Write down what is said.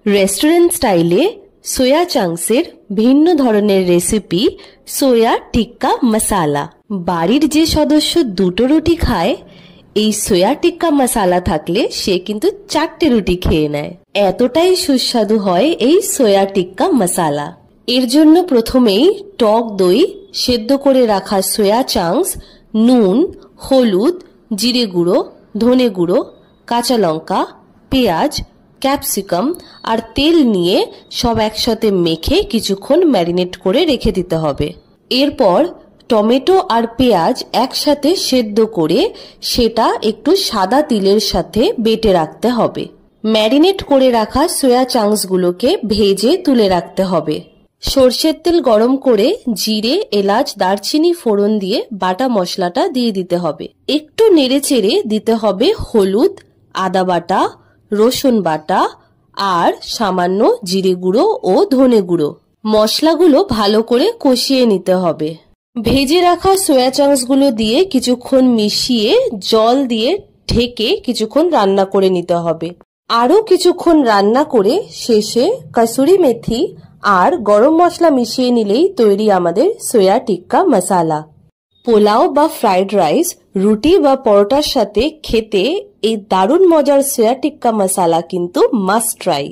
Restaurant স্টাইলে সোয়া চাংসের ভিন্ন ধরনের রেসিপি সোয়া টিক্কা মশালা। বাড়ির যে সদস্য দুটো রুটি খায়, এই সোয়া টিক্কা মশালা থাকলে সে কিন্তু 4টে রুটি খেয়ে নেয়। এতটাই সুস্বাদু হয় এই সোয়া টিক্কা মশালা। এর জন্য প্রথমেই টক দই, সেদ্ধ করে রাখা সোয়া চাংস, নুন, হলুদ, জিরে গুঁড়ো, ধনে গুঁড়ো, কাঁচা লঙ্কা, পেঁয়াজ, ক্যাপসিকাম আর তেল নিয়ে সব একসাথে মেখে কিছুক্ষণ ম্যারিনেট করে রেখে দিতে হবে। এরপর টমেটো আর পেঁয়াজ একসাথে সেদ্ধ করে সেটা একটু সাদা তিলের সাথে বেটে রাখতে হবে। ম্যারিনেট করে রাখা সোয়া চাংসগুলোকে ভেজে তুলে রাখতে হবে। সর্ষের তেল গরম করে জিরে, এলাচ, দারচিনি ফোড়ন দিয়ে বাটা মশলাটা দিয়ে দিতে হবে। একটু নেড়েচেড়ে দিতে হবে হলুদ, আদা বাটা, রসুন বাটা আর সামান্য জিরে গুঁড়ো ও ধনে গুঁড়ো। মশলাগুলো ভালো করে কষিয়ে নিতে হবে। ভেজে রাখা সোয়া চাংসগুলো দিয়ে কিছুক্ষণ মিশিয়ে জল দিয়ে ঢেকে কিছুক্ষণ রান্না করে নিতে হবে। আরো কিছুক্ষণ রান্না করে শেষে কসুরি মেথি আর গরম মশলা মিশিয়ে নিলেই তৈরি আমাদের সোয়া টিক্কা মশালা। পোলাও বা ফ্রাইড রাইস, রুটি বা পরোটার সাথে খেতে এই দারুণ মজার সোয়া টিক্কা মশালা কিন্তু মাস্ট ট্রাই।